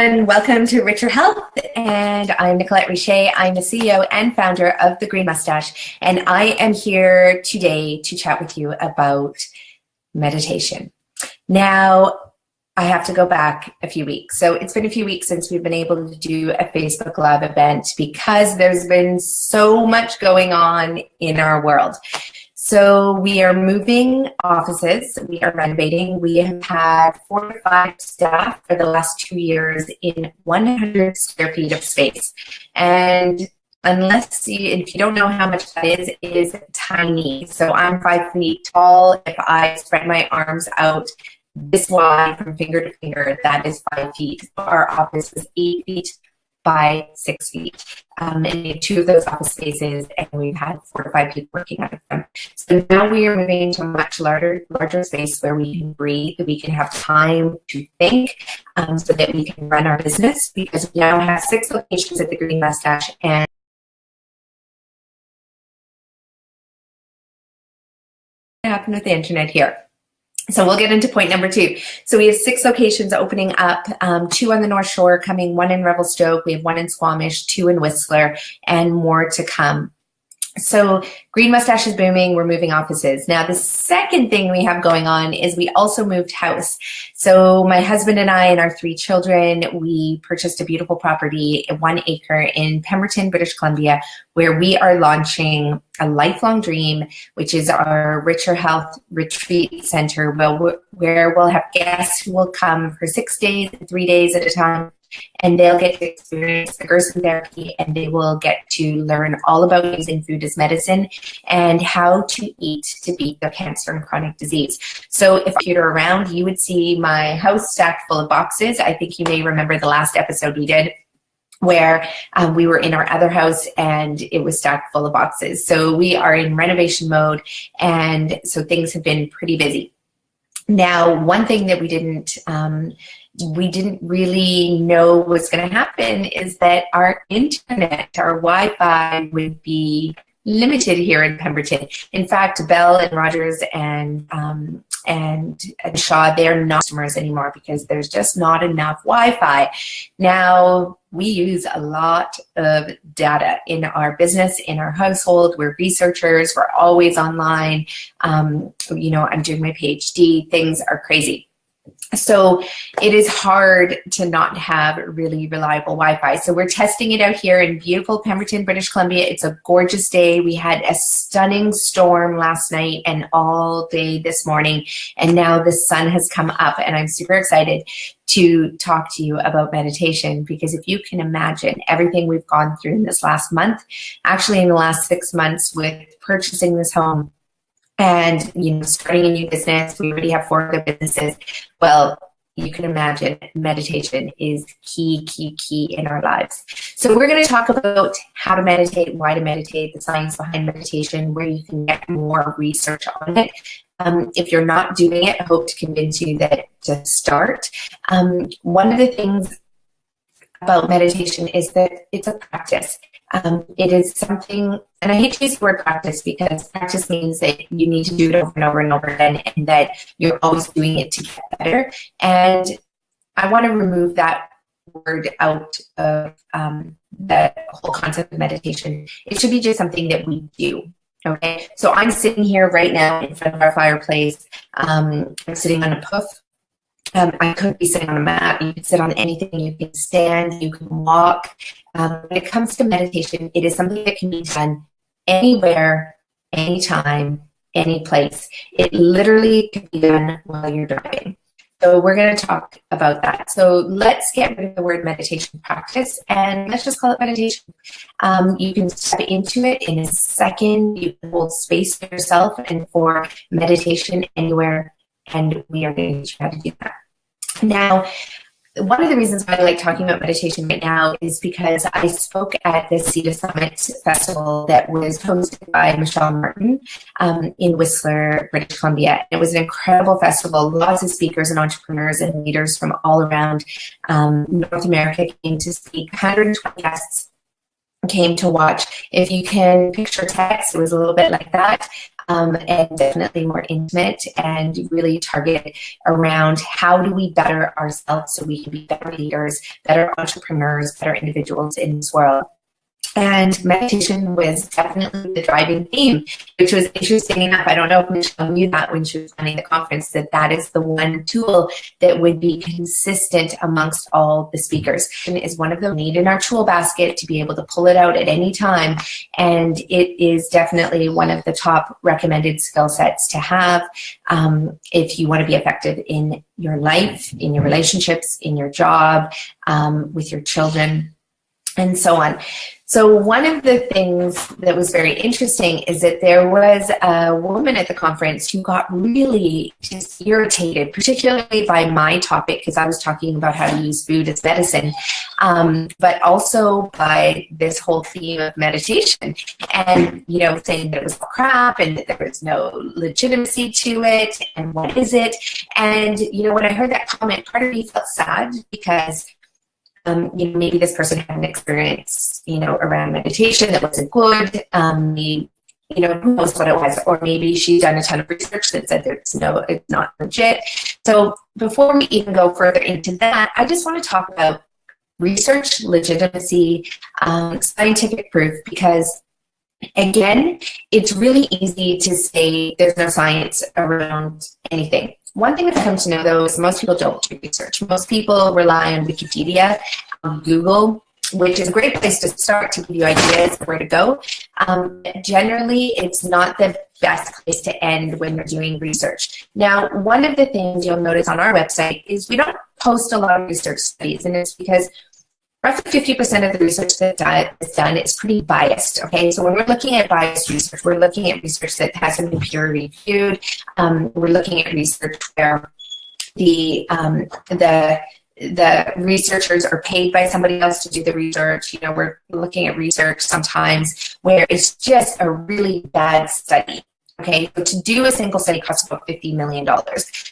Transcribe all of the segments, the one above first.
everyone. Welcome to Richer Health, and I'm Nicolette Richer. I'm the CEO and founder of The Green Mustache, and I am here today to chat with you about meditation. Now, I have to go back a few weeks. So it's been a few weeks since we've been able to do a Facebook Live event because there's been so much going on in our world. So we are moving offices, we are renovating. We have had 4 to 5 staff for the last 2 years in 100 square feet of space. And if you don't know how much that is, it is tiny. So I'm 5 feet tall. If I spread my arms out this wide from finger to finger, that is 5 feet. Our office is 8 feet by 6 feet. And we have 2 of those office spaces, and we've had 4 to 5 people working out of them. So now we are moving into a much larger space where we can breathe, we can have time to think, so that we can run our business, because we now have 6 locations at the Green Mustache. And what happened with the internet here? So we'll get into point number 2. So we have 6 locations opening up, 2 on the North Shore coming, 1 in Revelstoke, we have 1 in Squamish, 2 in Whistler, and more to come. So Green Mustache is booming, we're moving offices. Now the second thing we have going on is we also moved house. So my husband and I and our 3 children, we purchased a beautiful property, 1 acre in Pemberton, British Columbia, where we are launching a lifelong dream, which is our Richer Health Retreat Center, where we'll have guests who will come for 6 days, 3 days at a time, and they'll get to experience the Gerson Therapy, and they will get to learn all about using food as medicine and how to eat to beat their cancer and chronic disease. So if you're around, you would see my house stacked full of boxes. I think you may remember the last episode we did where we were in our other house and it was stacked full of boxes. So we are in renovation mode, and so things have been pretty busy. Now, one thing that we didn't really know was going to happen is that our internet, our Wi-Fi would be limited here in Pemberton. In fact, Bell and Rogers and Shaw, they're not customers anymore because there's just not enough Wi-Fi. Now, we use a lot of data in our business, in our household. We're researchers, we're always online. I'm doing my PhD, things are crazy. So it is hard to not have really reliable Wi-Fi. So we're testing it out here in beautiful Pemberton, British Columbia. It's a gorgeous day. We had a stunning storm last night and all day this morning. And now the sun has come up, and I'm super excited to talk to you about meditation, because if you can imagine everything we've gone through in this last month, actually in the last 6 months with purchasing this home, and starting a new business, we already have 4 other businesses. Well, you can imagine meditation is key in our lives. So we're going to talk about how to meditate, why to meditate, the science behind meditation, where you can get more research on it. If you're not doing it, I hope to convince you that to start. One of the things about meditation is that it's a practice. It is something, and I hate to use the word practice because practice means that you need to do it over and over and over again, and that you're always doing it to get better. And I want to remove that word out of the whole concept of meditation. It should be just something that we do. Okay, so I'm sitting here right now in front of our fireplace. I'm sitting on a puff. I could be sitting on a mat. You can sit on anything. You can stand. You can walk. When it comes to meditation, it is something that can be done anywhere, anytime, any place. It literally can be done while you're driving. So we're going to talk about that. So let's get rid of the word meditation practice and let's just call it meditation. You can step into it in a second. You can hold space for yourself and for meditation anywhere, and we are going to teach you how to do that. Now, one of the reasons why I like talking about meditation right now is because I spoke at the CETA Summit Festival that was hosted by Michelle Martin in Whistler, British Columbia. It was an incredible festival. Lots of speakers and entrepreneurs and leaders from all around North America came to speak. 120 guests came to watch. If you can picture text, it was a little bit like that. and definitely more intimate, and really target around how do we better ourselves so we can be better leaders, better entrepreneurs, better individuals in this world. And meditation was definitely the driving theme, which was interesting enough. I don't know if Michelle knew that when she was running the conference, that is the one tool that would be consistent amongst all the speakers. And is one of them need in our tool basket to be able to pull it out at any time. And it is definitely one of the top recommended skill sets to have if you want to be effective in your life, in your relationships, in your job, with your children, and so on. So one of the things that was very interesting is that there was a woman at the conference who got really just irritated, particularly by my topic, because I was talking about how to use food as medicine, but also by this whole theme of meditation, and, you know, saying that it was crap and that there was no legitimacy to it, and what is it? And, you know, when I heard that comment, part of me felt sad because you know, maybe this person had an experience, you know, around meditation that wasn't good. You know, who knows what it was, or maybe she's done a ton of research that said it's not legit. So before we even go further into that, I just want to talk about research, legitimacy, scientific proof, because again, it's really easy to say there's no science around anything. One thing I've come to know, though, is most people don't do research. Most people rely on Wikipedia, on Google, which is a great place to start to give you ideas of where to go. Generally, it's not the best place to end when you're doing research. Now, one of the things you'll notice on our website is we don't post a lot of research studies, and it's because roughly 50% of the research that's done is pretty biased, okay? So when we're looking at biased research, we're looking at research that hasn't been peer-reviewed. We're looking at research where the researchers are paid by somebody else to do the research. You know, we're looking at research sometimes where it's just a really bad study. Okay, so to do a single study costs about $50 million.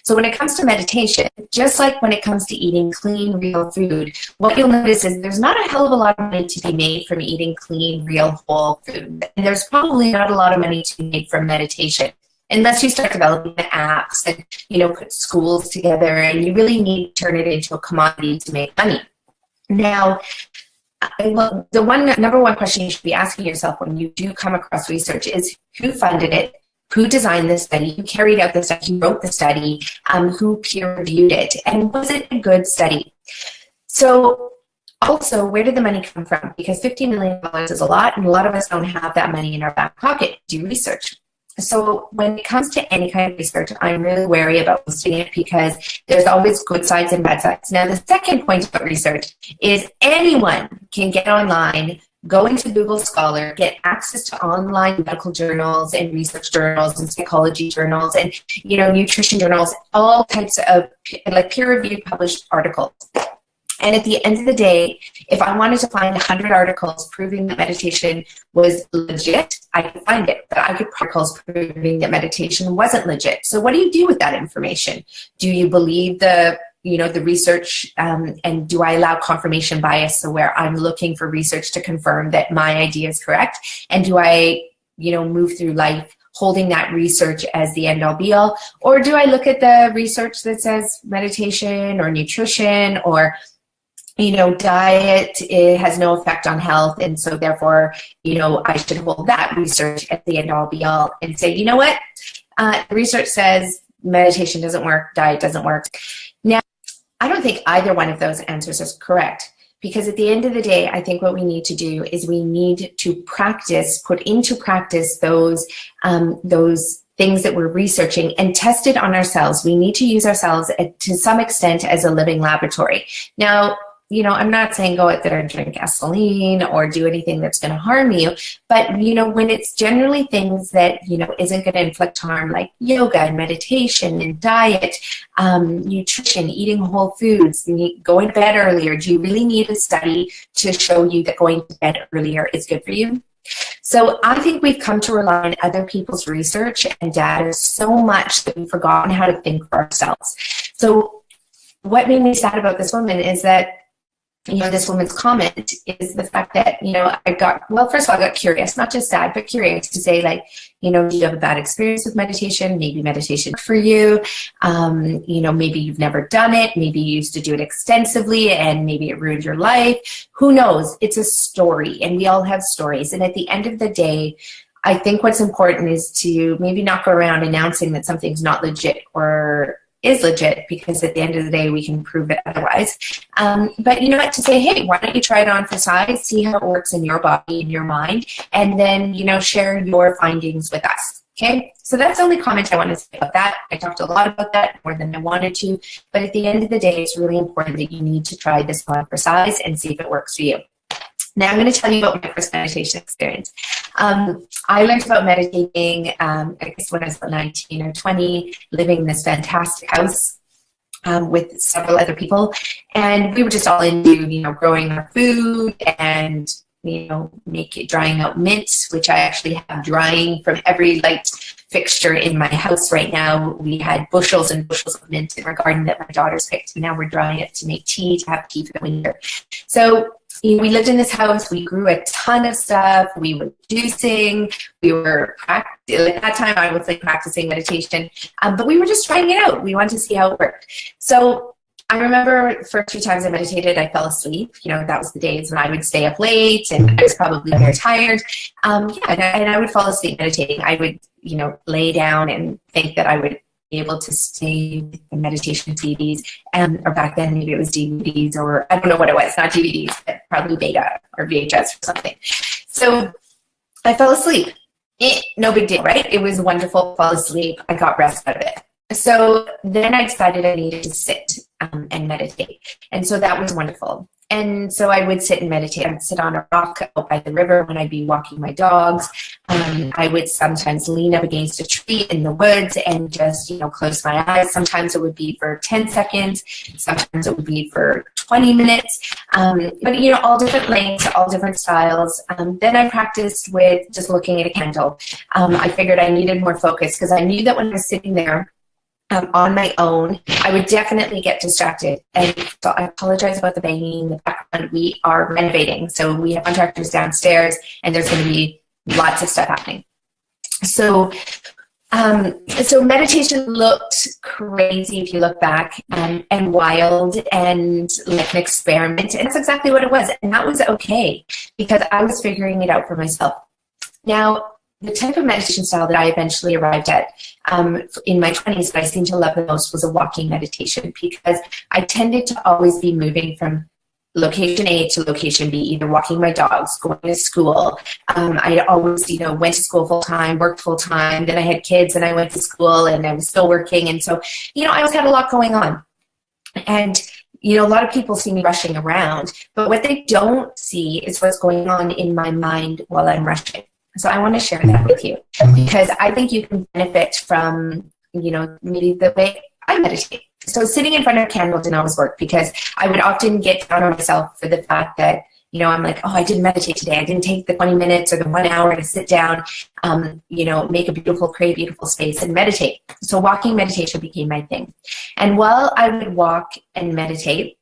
So when it comes to meditation, just like when it comes to eating clean, real food, what you'll notice is there's not a hell of a lot of money to be made from eating clean, real, whole food. And there's probably not a lot of money to be made from meditation, unless you start developing the apps and, you know, put schools together, and you really need to turn it into a commodity to make money. Now, the number one question you should be asking yourself when you do come across research is who funded it? Who designed the study? Who carried out the study? Who wrote the study? Who peer-reviewed it? And was it a good study? So also, where did the money come from? Because $50 million is a lot, and a lot of us don't have that money in our back pocket to do research. So when it comes to any kind of research, I'm really wary about posting it because there's always good sides and bad sides. Now, the second point about research is anyone can get online, go into Google Scholar, get access to online medical journals and research journals and psychology journals and, you know, nutrition journals, all types of like peer-reviewed published articles. And at the end of the day, if I wanted to find 100 articles proving that meditation was legit, I could find it. But I could find articles proving that meditation wasn't legit. So what do you do with that information? Do you believe the research, and do I allow confirmation bias, so where I'm looking for research to confirm that my idea is correct? And do I, move through life holding that research as the end all be all? Or do I look at the research that says meditation or nutrition or, diet, it has no effect on health, and so therefore, I should hold that research at the end all be all and say, you know what, the research says meditation doesn't work, diet doesn't work. Now, I don't think either one of those answers is correct, because at the end of the day, I think what we need to do is we need to put into practice those things that we're researching and test it on ourselves. We need to use ourselves to some extent as a living laboratory. Now, I'm not saying go out there and drink gasoline or do anything that's going to harm you, but, when it's generally things that, isn't going to inflict harm, like yoga and meditation and diet, nutrition, eating whole foods, going to bed earlier, do you really need a study to show you that going to bed earlier is good for you? So I think we've come to rely on other people's research and data so much that we've forgotten how to think for ourselves. So what made me sad about this woman is that this woman's comment is the fact that, first of all, I got curious, not just sad, but curious to say, like, do you have a bad experience with meditation? Maybe meditation for you. Maybe you've never done it. Maybe you used to do it extensively and maybe it ruined your life. Who knows? It's a story, and we all have stories. And at the end of the day, I think what's important is to maybe not go around announcing that something's not legit or is legit, because at the end of the day, we can prove it otherwise. But you know what, to say, hey, why don't you try it on for size, see how it works in your body, in your mind, and then, share your findings with us. Okay, so that's the only comment I want to say about that. I talked a lot about that, more than I wanted to, but at the end of the day, it's really important that you need to try this on for size and see if it works for you. Now I'm going to tell you about my first meditation experience. I learned about meditating, I guess when I was about 19 or 20, living in this fantastic house with several other people. And we were just all into, growing our food and, drying out mints, which I actually have drying from every light fixture in my house right now. We had bushels and bushels of mint in our garden that my daughters picked. And now we're drying it to make tea, to have tea for the winter. So we lived in this house. We grew a ton of stuff. We were juicing. We were at that time, I would say practicing meditation, but we were just trying it out. We wanted to see how it worked. So I remember the first few times I meditated, I fell asleep. That was the days when I would stay up late, and I was probably very tired. And I would fall asleep meditating. I would, lay down and think that I would be able to stay with the meditation CDs, or back then maybe it was DVDs, or I don't know what it was, not DVDs, but probably Beta or VHS or something. So I fell asleep. No big deal, right? It was wonderful, fall asleep. I got rest out of it. So then I decided I needed to sit and meditate. And so that was wonderful. And so I would sit and meditate. I'd sit on a rock out by the river when I'd be walking my dogs. I would sometimes lean up against a tree in the woods and just, close my eyes. Sometimes it would be for 10 seconds. Sometimes it would be for 20 minutes. But, all different lengths, all different styles. Then I practiced with just looking at a candle. I figured I needed more focus because I knew that when I was sitting there, on my own, I would definitely get distracted. And so I apologize about the banging in the background. We are renovating, so we have contractors downstairs, and there's going to be lots of stuff happening. So, so meditation looked crazy if you look back, and wild and like an experiment. And that's exactly what it was. And that was okay because I was figuring it out for myself. Now, the type of meditation style that I eventually arrived at in my 20s that I seemed to love the most was a walking meditation, because I tended to always be moving from location A to location B, either walking my dogs, going to school. I always, went to school full time, worked full time. Then I had kids and I went to school and I was still working. And so, I always had a lot going on. And a lot of people see me rushing around, but what they don't see is what's going on in my mind while I'm rushing. So I want to share that with you because I think you can benefit from, maybe the way I meditate. So sitting in front of a candle didn't always work because I would often get down on myself for the fact that, I'm like, oh, I didn't meditate today. I didn't take the 20 minutes or the 1 hour to sit down, make a create a beautiful space and meditate. So walking meditation became my thing. And while I would walk and meditate,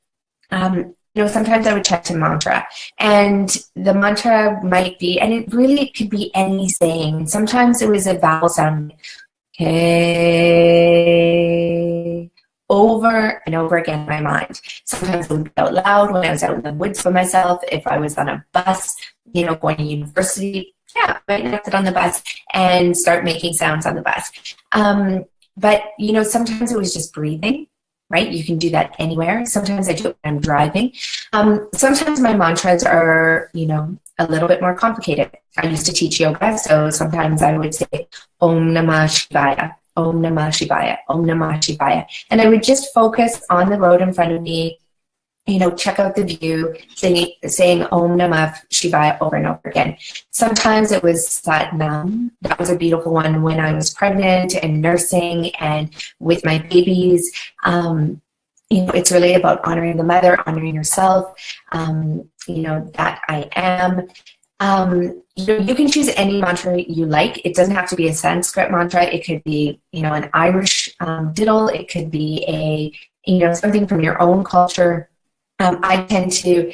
sometimes I would chant a mantra, and the mantra might be, and it really could be any saying. Sometimes it was a vowel sound, hey, over and over again in my mind. Sometimes it would be out loud when I was out in the woods by myself. If I was on a bus, going to university, I might sit on the bus and start making sounds on the bus. But, sometimes it was just breathing. Right? You can do that anywhere. Sometimes I do it when I'm driving. Sometimes my mantras are, a little bit more complicated. I used to teach yoga, so sometimes I would say, Om Namah Shivaya, Om Namah Shivaya, Om Namah Shivaya. And I would just focus on the road in front of me, check out the view, saying Om Namah Shivaya over and over again. Sometimes it was Sat Nam. That was a beautiful one when I was pregnant and nursing and with my babies. It's really about honoring the mother, honoring yourself, that I am. You can choose any mantra you like. It doesn't have to be a Sanskrit mantra. It could be, an Irish diddle. It could be something from your own culture. I tend to,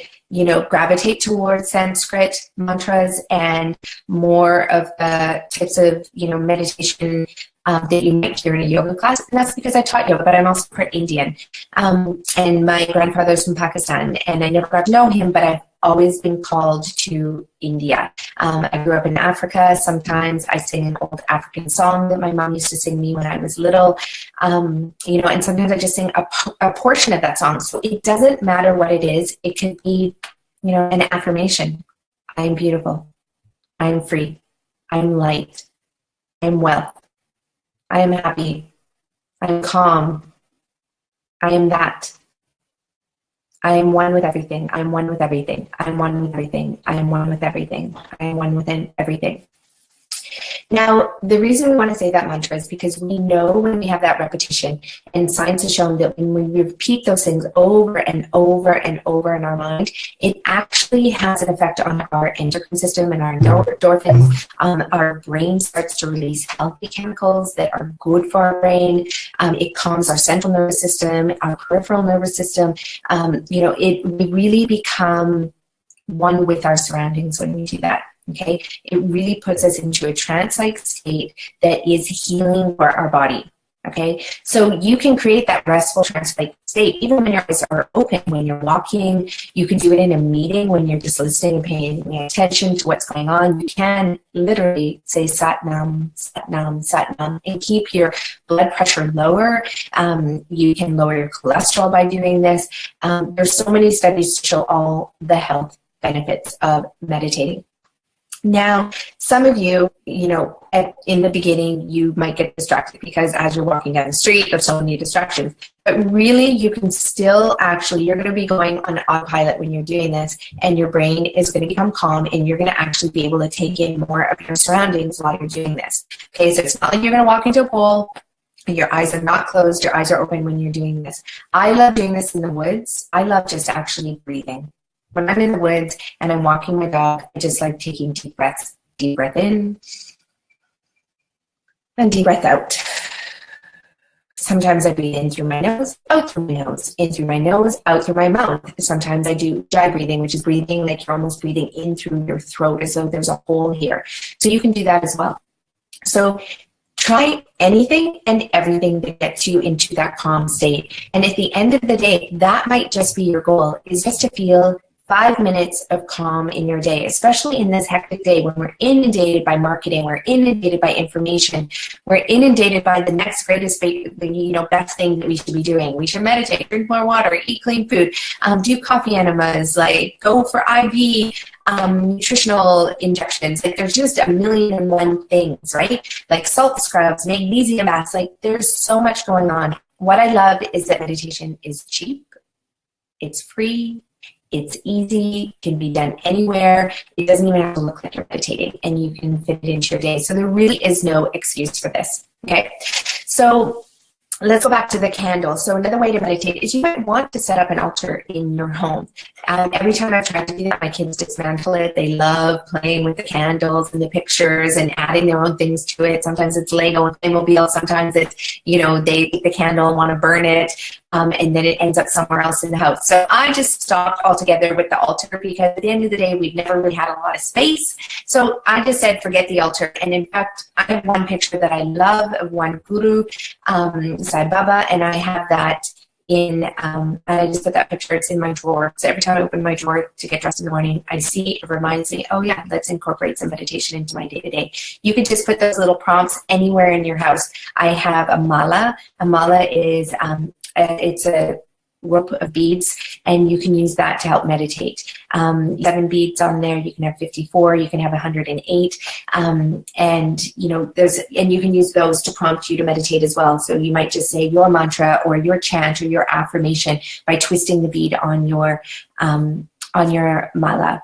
gravitate towards Sanskrit mantras and more of the types of, meditation that you might hear in a yoga class. And that's because I taught yoga, but I'm also part Indian. And my grandfather's from Pakistan, and I never got to know him, but I've always been called to India. I grew up in Africa. Sometimes I sing an old African song that my mom used to sing me when I was little, and sometimes I just sing a portion of that song. So it doesn't matter what it is. It could be, an affirmation. I am beautiful. I am free. I am light. I am wealth. I am happy. I am calm. I am that. I am one with everything. I am one with everything. I am one with everything. I am one with everything. I am one within everything. Now, the reason we want to say that mantra is because we know when we have that repetition, and science has shown that when we repeat those things over and over and over in our mind, it actually has an effect on our endocrine system and our endorphins. Our brain starts to release healthy chemicals that are good for our brain. It calms our central nervous system, our peripheral nervous system. We really become one with our surroundings when we do that. Okay, it really puts us into a trance-like state that is healing for our body. Okay, so you can create that restful trance-like state even when your eyes are open, when you're walking. You can do it in a meeting when you're just listening and paying attention to what's going on. You can literally say Sat Nam, Sat Nam, Sat Nam, and keep your blood pressure lower. You can lower your cholesterol by doing this. There's so many studies to show all the health benefits of meditating. Now, some of you, in the beginning, you might get distracted because as you're walking down the street, there's so many distractions. But really, you can still you're going to be going on autopilot when you're doing this, and your brain is going to become calm, and you're going to actually be able to take in more of your surroundings while you're doing this. Okay, so it's not like you're going to walk into a pool, and your eyes are not closed, your eyes are open when you're doing this. I love doing this in the woods. I love just actually breathing. When I'm in the woods and I'm walking my dog, I just like taking deep breaths. Deep breath in and deep breath out. Sometimes I breathe in through my nose, out through my nose, in through my nose, out through my mouth. Sometimes I do dry breathing, which is breathing like you're almost breathing in through your throat as though there's a hole here. So you can do that as well. So try anything and everything that gets you into that calm state. And at the end of the day, that might just be your goal, is just to feel 5 minutes of calm in your day, especially in this hectic day when we're inundated by marketing, we're inundated by information, we're inundated by the next greatest, best thing that we should be doing. We should meditate, drink more water, eat clean food, do coffee enemas, go for IV nutritional injections. There's just a million and one things, right? Like salt scrubs, magnesium baths. There's so much going on. What I love is that meditation is cheap, it's free, it's easy, can be done anywhere. It doesn't even have to look like you're meditating, and you can fit it into your day. So there really is no excuse for this, okay? So let's go back to the candle. So another way to meditate is you might want to set up an altar in your home. Every time I've tried to do that, my kids dismantle it. They love playing with the candles and the pictures and adding their own things to it. Sometimes it's Lego and Playmobil. Sometimes it's, they take the candle and want to burn it. And then it ends up somewhere else in the house. So I just stopped altogether with the altar because at the end of the day, we've never really had a lot of space. So I just said, forget the altar. And in fact, I have one picture that I love of one guru, Sai Baba, and I have that I just put that picture, it's in my drawer. So every time I open my drawer to get dressed in the morning, I see, it reminds me, oh yeah, let's incorporate some meditation into my day-to-day. You can just put those little prompts anywhere in your house. I have a mala. A mala is, it's a rope of beads, and you can use that to help meditate. 7 beads on there. You can have 54. You can have 108. And you can use those to prompt you to meditate as well. So you might just say your mantra or your chant or your affirmation by twisting the bead on your mala.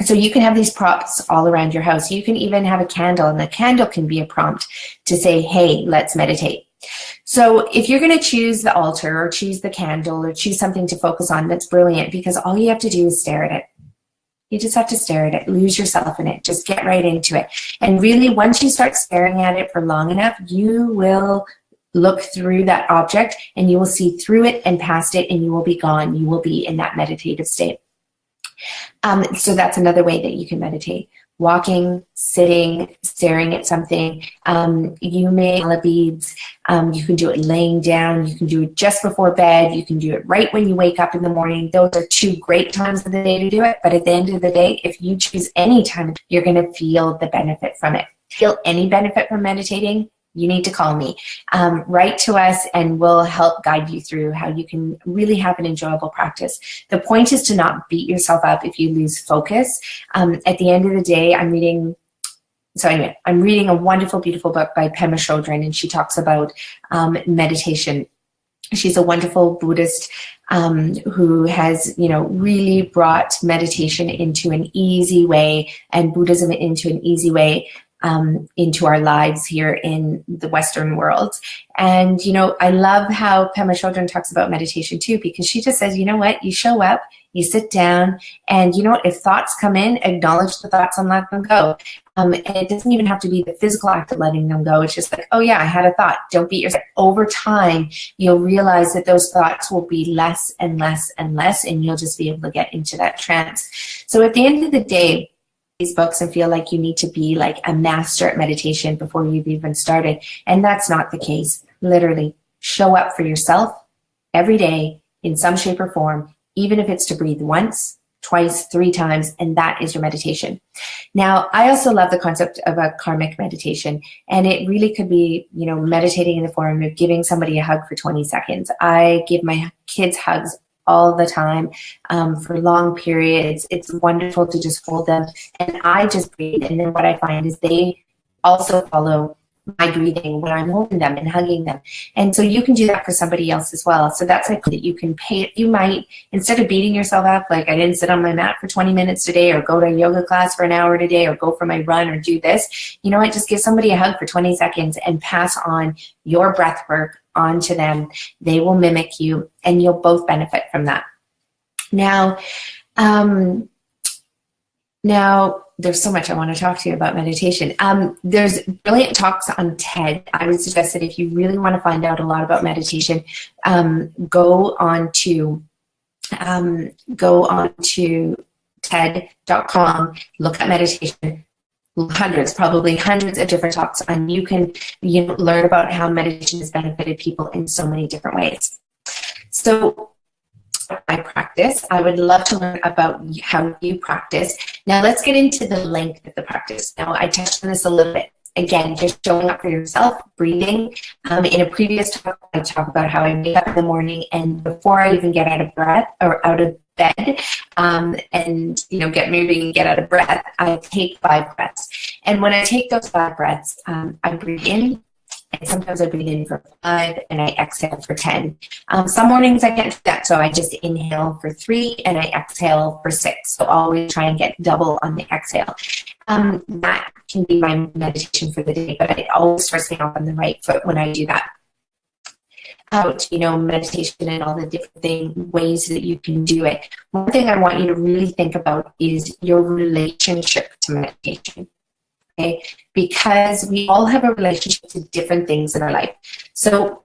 So you can have these prompts all around your house. You can even have a candle, and the candle can be a prompt to say, hey, let's meditate. So if you're going to choose the altar or choose the candle or choose something to focus on, that's brilliant, because all you have to do is stare at it. You just have to stare at it, lose yourself in it, just get right into it. And really, once you start staring at it for long enough, you will look through that object, and you will see through it and past it, and you will be gone. You will be in that meditative state. So that's another way that you can meditate. Walking, sitting, staring at something. You may beads. You can do it laying down. You can do it just before bed. You can do it right when you wake up in the morning. Those are two great times of the day to do it. But at the end of the day, if you choose any time, you're going to feel the benefit from it. Feel any benefit from meditating? You need to call me. Write to us and we'll help guide you through how you can really have an enjoyable practice. The point is to not beat yourself up if you lose focus. At the end of the day, I'm reading a wonderful, beautiful book by Pema Chodron, and she talks about meditation. She's a wonderful Buddhist who has, really brought meditation into an easy way, and Buddhism into an easy way into our lives here in the Western world. And, I love how Pema Chodron talks about meditation too, because she just says, you know what, you show up, you sit down, and if thoughts come in, acknowledge the thoughts and let them go. And it doesn't even have to be the physical act of letting them go. It's just like, oh yeah, I had a thought. Don't beat yourself. Over time, you'll realize that those thoughts will be less and less and less, and you'll just be able to get into that trance. So at the end of the day, these books and feel like you need to be like a master at meditation before you've even started. And that's not the case. Literally, show up for yourself every day in some shape or form, even if it's to breathe once, twice, 3 times, and that is your meditation. Now, I also love the concept of a karmic meditation, and it really could be, meditating in the form of giving somebody a hug for 20 seconds. I give my kids hugs all the time for long periods. It's wonderful to just hold them, and I just breathe. And then what I find is they also follow my breathing when I'm holding them and hugging them. And so you can do that for somebody else as well. So that's like that you can pay. You might, instead of beating yourself up, like I didn't sit on my mat for 20 minutes today, or go to a yoga class for an hour today, or go for my run, or do this, just give somebody a hug for 20 seconds and pass on your breath work onto them. They will mimic you, and you'll both benefit from that. Now, there's so much I want to talk to you about meditation. There's brilliant talks on TED. I would suggest that if you really want to find out a lot about meditation, go on to TED.com, look at meditation. Probably hundreds of different talks, and you can learn about how meditation has benefited people in so many different ways. So I practice. I would love to learn about how you practice. Now let's get into the length of the practice. Now I touched on this a little bit. Again, just showing up for yourself, breathing. In a previous talk, I talk about how I wake up in the morning, and before I even get out of bed, and get moving and get out of breath, I take 5 breaths. And when I take those 5 breaths, I breathe in, and sometimes I breathe in for 5 and I exhale for 10. Some mornings I can't do that, so I just inhale for 3 and I exhale for 6. So always try and get double on the exhale. That can be my meditation for the day, but it always starts me off on the right foot when I do that. Meditation and all the different ways that you can do it. One thing I want you to really think about is your relationship to meditation. Okay? Because we all have a relationship to different things in our life. So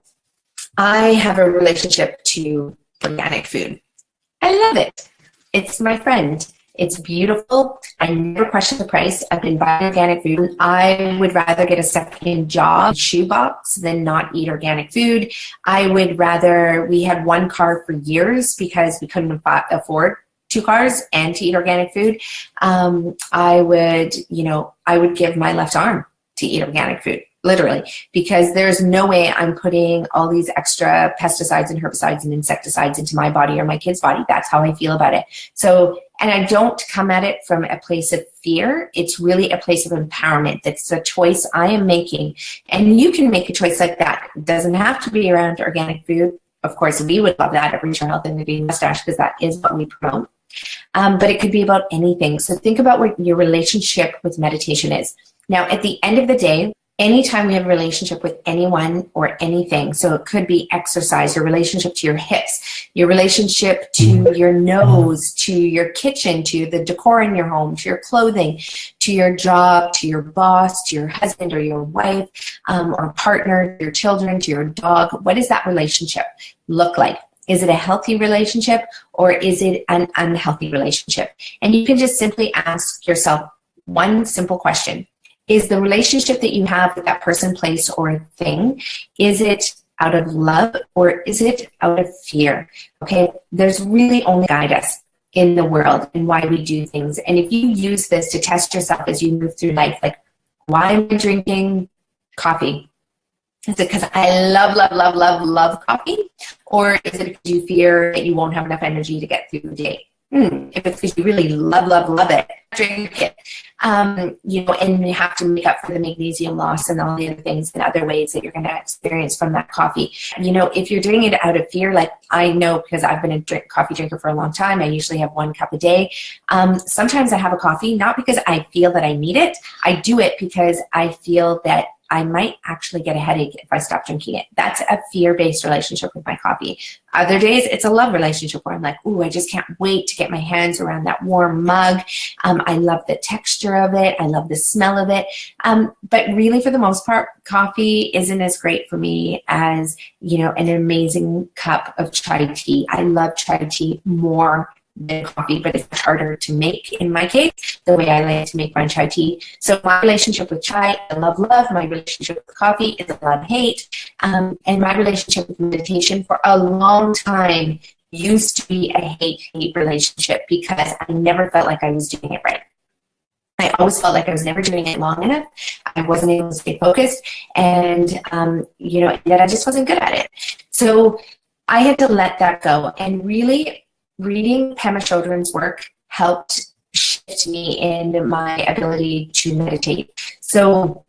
I have a relationship to organic food. I love it. It's my friend. It's beautiful. I never question the price. I've been buying organic food. I would rather get a second job shoebox than not eat organic food. I would rather, we had 1 car for years because we couldn't afford 2 cars and to eat organic food. I would give my left arm to eat organic food, literally, because there's no way I'm putting all these extra pesticides and herbicides and insecticides into my body or my kid's body. That's how I feel about it. So, and I don't come at it from a place of fear. It's really a place of empowerment. That's a choice I am making. And you can make a choice like that. It doesn't have to be around organic food. Of course, we would love that at Reach Your Health and the Green Mustache, because that is what we promote. But it could be about anything. So think about what your relationship with meditation is. Now, at the end of the day, anytime we have a relationship with anyone or anything, so it could be exercise, your relationship to your hips, your relationship to your nose, to your kitchen, to the decor in your home, to your clothing, to your job, to your boss, to your husband or your wife, or partner, to your children, to your dog. What does that relationship look like? Is it a healthy relationship or is it an unhealthy relationship? And you can just simply ask yourself one simple question. Is the relationship that you have with that person, place, or thing, is it out of love or is it out of fear? Okay, there's really only guide us in the world and why we do things. And if you use this to test yourself as you move through life, like, why am I drinking coffee? Is it because I love coffee? Or is it because you fear that you won't have enough energy to get through the day? If it's because you really love it, drink it. And you have to make up for the magnesium loss and all the other things and other ways that you're going to experience from that coffee. If you're doing it out of fear, like I know because I've been a coffee drinker for a long time, I usually have 1 cup a day. Sometimes I have a coffee, not because I feel that I need it. I do it because I feel that I might actually get a headache if I stop drinking it. That's a fear-based relationship with my coffee. Other days, it's a love relationship where I'm like, ooh, I just can't wait to get my hands around that warm mug. I love the texture of it. I love the smell of it. But really, for the most part, coffee isn't as great for me as, an amazing cup of chai tea. I love chai tea more than coffee, but it's harder to make in my case, the way I like to make my chai tea. So my relationship with chai, I love. My relationship with coffee is a love-hate. And my relationship with meditation for a long time used to be a hate-hate relationship because I never felt like I was doing it right. I always felt like I was never doing it long enough. I wasn't able to stay focused, and that I just wasn't good at it. So I had to let that go, and really reading Pema Chodron's work helped shift me in my ability to meditate. So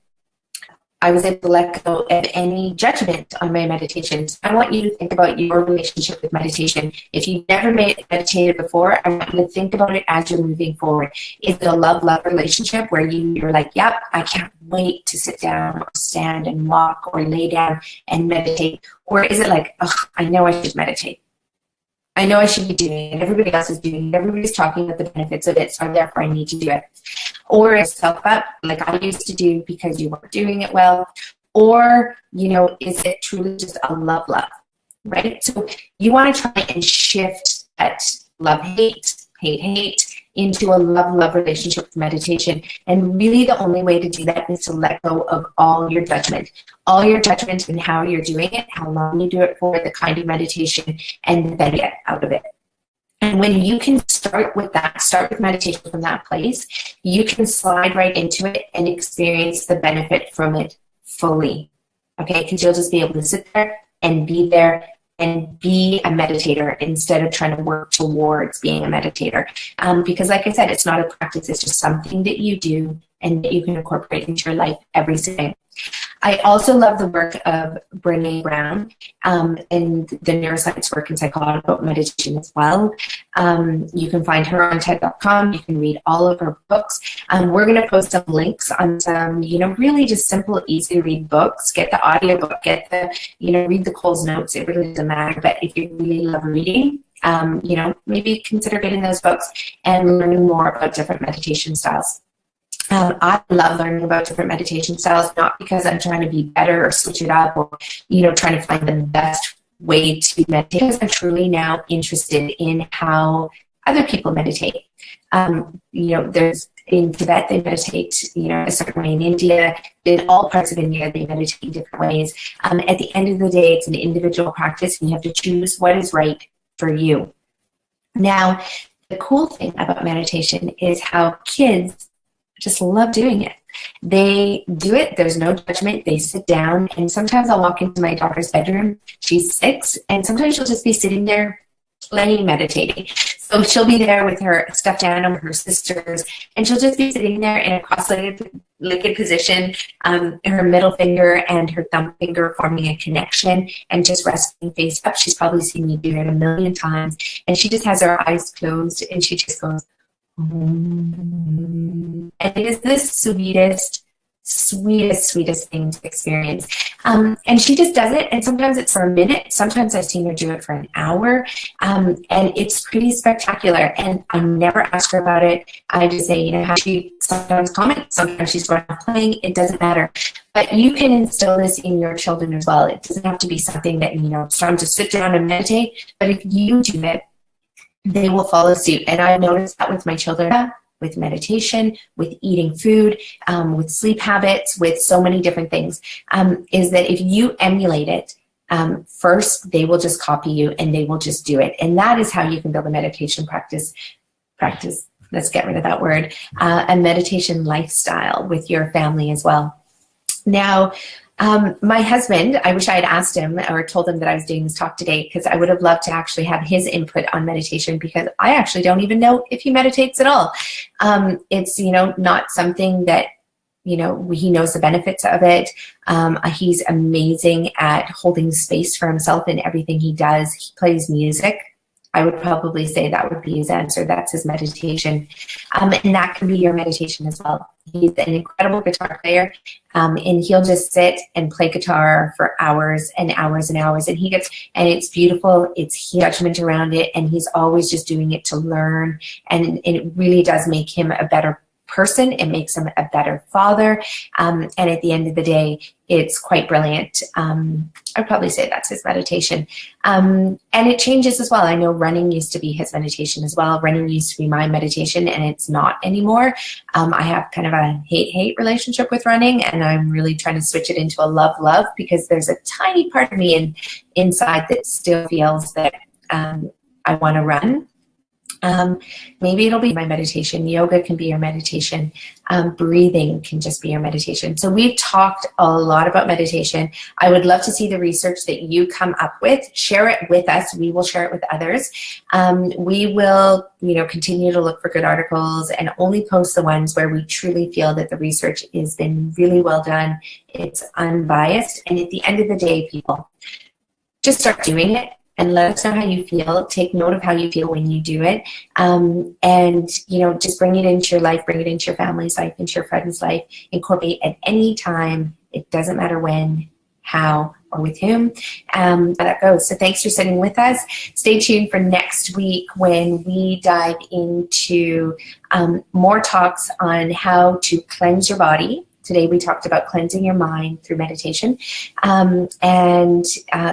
I was able to let go of any judgment on my meditations. I want you to think about your relationship with meditation. If you've never meditated before, I want you to think about it as you're moving forward. Is it a love-love relationship where you're like, yep, I can't wait to sit down or stand and walk or lay down and meditate? Or is it like, oh, I know I should meditate. I know I should be doing it. Everybody else is doing it. Everybody's talking about the benefits of it, so therefore I need to do it. Or it's self-up, like I used to do because you weren't doing it well. Or, is it truly just a love, right? So you want to try and shift that love-hate, hate-hate into a love relationship with meditation. And really the only way to do that is to let go of all your judgment in how you're doing it, how long you do it for, the kind of meditation, and then get out of it. And when you can start with meditation from that place, you can slide right into it and experience the benefit from it fully. Okay, because you'll just be able to sit there and be a meditator instead of trying to work towards being a meditator. Because like I said, it's not a practice, it's just something that you do and that you can incorporate into your life every single day. I also love the work of Brené Brown and the neuroscience work and psychology about meditation as well. You can find her on TED.com. You can read all of her books. We're going to post some links on some, really just simple, easy to read books. Get the audiobook, read the Cole's Notes. It really doesn't matter. But if you really love reading, maybe consider getting those books and learning more about different meditation styles. I love learning about different meditation styles, not because I'm trying to be better or switch it up or, trying to find the best way to meditate, because I'm truly now interested in how other people meditate. There's in Tibet, they meditate, a certain way. In India, in all parts of India, they meditate in different ways. At the end of the day, it's an individual practice, and you have to choose what is right for you. Now, the cool thing about meditation is how kids just love doing it. They do it, there's no judgment, they sit down, and sometimes I'll walk into my daughter's bedroom, she's 6, and sometimes she'll just be sitting there playing, meditating. So she'll be there with her stuffed animal, with her sisters, and she'll just be sitting there in a cross-legged position, her middle finger and her thumb finger forming a connection and just resting face up. She's probably seen me do it a million times, and she just has her eyes closed, and she just goes, and it is the sweetest, sweetest thing to experience. And she just does it, and sometimes it's for a minute. Sometimes I've seen her do it for an hour, and it's pretty spectacular. And I never ask her about it. I just say, you know, how she sometimes comments, sometimes she's going off playing. It doesn't matter. But you can instill this in your children as well. It doesn't have to be something that, you know, it's time to sit down and meditate. But if you do it, they will follow suit. And I noticed that with my children, with meditation, with eating food, with sleep habits, with so many different things, is that if you emulate it, first they will just copy you and they will just do it. And that is how you can build a meditation practice, let's get rid of that word, a meditation lifestyle with your family as well. Now, my husband, I wish I had asked him or told him that I was doing this talk today, because I would have loved to actually have his input on meditation, because I actually don't even know if he meditates at all. It's, you know, not something that, you know, he knows the benefits of it. He's amazing at holding space for himself in everything he does. He plays music. I would probably say that would be his answer. That's his meditation. And that can be your meditation as well. He's an incredible guitar player, and he'll just sit and play guitar for hours and hours and hours. And and it's beautiful. It's judgment around it, and he's always just doing it to learn. And it really does make him a better person. It makes him a better father. And at the end of the day, it's quite brilliant. I'd probably say that's his meditation. And it changes as well. I know running used to be his meditation as well. Running used to be my meditation, and it's not anymore. I have kind of a hate-hate relationship with running, and I'm really trying to switch it into a love-love, because there's a tiny part of me inside that still feels that I want to run. Maybe it'll be my meditation. Yoga can be your meditation. Breathing can just be your meditation. So we've talked a lot about meditation. I would love to see the research that you come up with. Share it with us. We will share it with others. We will, you know, continue to look for good articles and only post the ones where we truly feel that the research has been really well done. It's unbiased. And at the end of the day, people, just start doing it. And let us know how you feel. Take note of how you feel when you do it. And, you know, just bring it into your life, bring it into your family's life, into your friend's life. Incorporate at any time. It doesn't matter when, how, or with whom. How that goes. So thanks for sitting with us. Stay tuned for next week when we dive into more talks on how to cleanse your body. Today we talked about cleansing your mind through meditation, and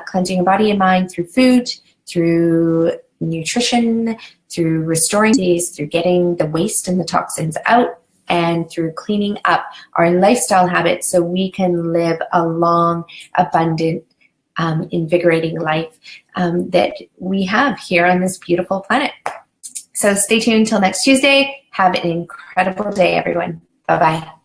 cleansing your body and mind through food, through nutrition, through restoring disease, through getting the waste and the toxins out, and through cleaning up our lifestyle habits so we can live a long, abundant, invigorating life that we have here on this beautiful planet. So stay tuned until next Tuesday. Have an incredible day, everyone. Bye-bye.